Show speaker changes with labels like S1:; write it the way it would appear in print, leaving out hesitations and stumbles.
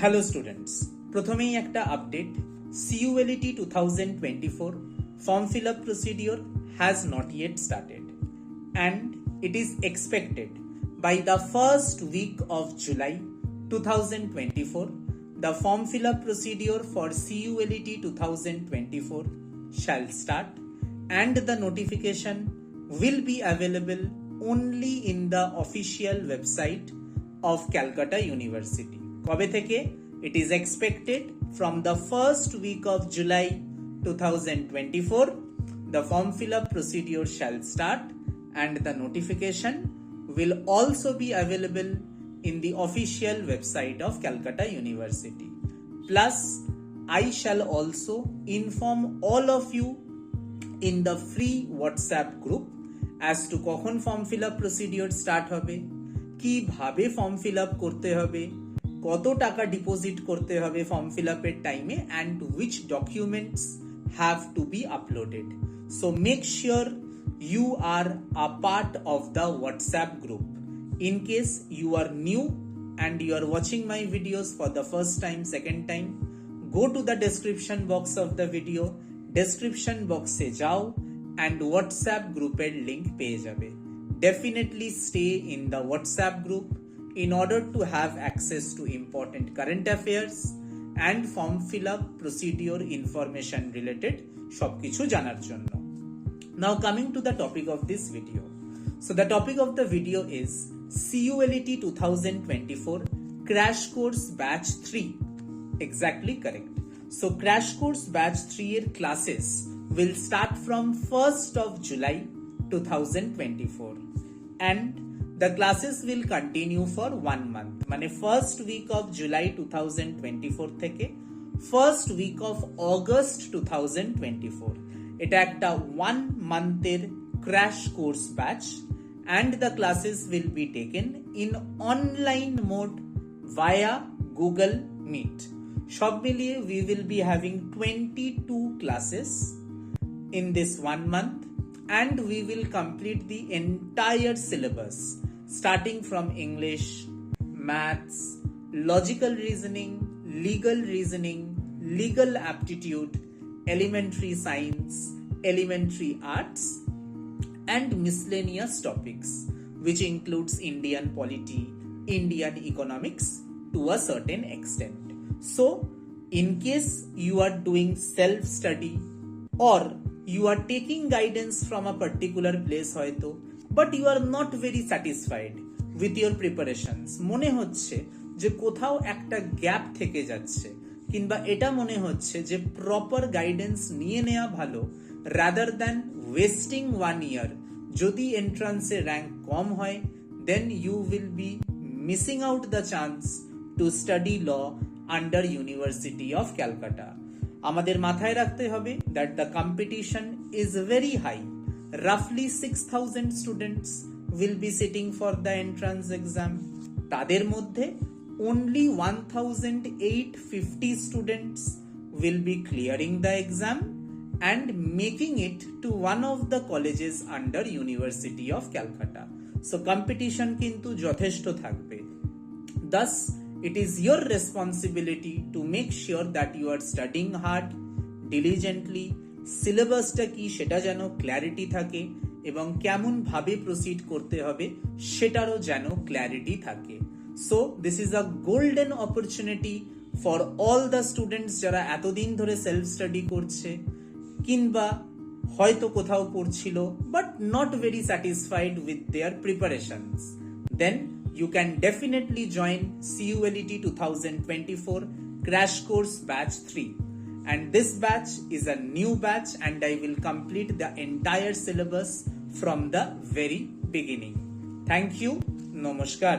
S1: Hello students, প্রথমেই একটা update. CULT 2024 form fill up procedure has not yet started and it is expected by the first week of July 2024 the form fill up procedure for CULT 2024 shall start and the notification will be available only in the official website of Calcutta University. কবে থেকে? It is expected from the first week of July 2024 the form fill up procedure shall start and the notification will also be available in the official website of Calcutta University. Plus, I shall also inform all of you in the free WhatsApp group as to কখন form fill up procedure start হবে, কিভাবে form fill up করতে হবে, কত টাকা deposit করতে হবে form fill আপের টাইমে and which documents have to be uploaded. So make sure you are a part of the WhatsApp group. In case you are new and you are watching my videos for the first time, second time, go to the description box of the video, description বক্সে যাও and হোয়াটসঅ্যাপ গ্রুপের link পেয়ে যাবে। Definitely stay in the WhatsApp group in order to have access to important current affairs and form fill up procedure information related সবকিছু জানার জন্য। Now coming to the topic of this video. So the topic of the video is CULT 2024 Crash Course Batch 3. Exactly correct. So Crash Course Batch 3 এর classes will start from 1st of July 2024 and the classes will continue for 1 month. মানে first week of July 2024 থেকে first week of August 2024 এটা একটা 1 month-এর crash course batch and the classes will be taken in online mode via Google Meet. সব মিলিয়ে we will be having 22 classes in this 1 month and we will complete the entire syllabus starting from English, maths, logical reasoning, legal aptitude, elementary science, elementary arts, and miscellaneous topics, which includes Indian polity, Indian economics to a certain extent. So, in case you are doing self-study or you are taking guidance from a particular place হয়তো but you are not very satisfied with your preparations, মনে হচ্ছে যে কোথাও একটা gap থেকে যাচ্ছে কিংবা এটা মনে হচ্ছে যে প্রপার গাইডেন্স নিয়ে নেওয়া ভালো রাদার দ্যান ওয়েস্টিং 1 year, যদি এন্ট্রান্সে র্যাঙ্ক কম হয় then you will be missing out the chance to study law under University of Calcutta. আমাদের মাথায় রাখতে হবে that the competition is very high. Roughly 6,000 students will be sitting for the entrance exam. তাদের মধ্যে only 1,850 students will be clearing the exam and making it to one of the colleges under University of Calcutta. So competition কিন্তু যথেষ্ট থাকবে. Thus, it is your responsibility to make sure that you are studying hard, diligently, সিলেবাসটা কি সেটা যেন clarity থাকে এবং কেমন ভাবে প্রসিড করতে হবে সেটারও যেন ক্ল্যারিটি থাকে। So this is a golden opportunity for all the students যারা এতদিন ধরে সেলফ স্টাডি করছে কিংবা হয়তো কোথাও পড়ছিল but not very satisfied with their preparations. Then you can definitely join CULT 2024 Crash Course Batch 3. And this batch is a new batch and I will complete the entire syllabus from the very beginning. Thank you. Namaskar.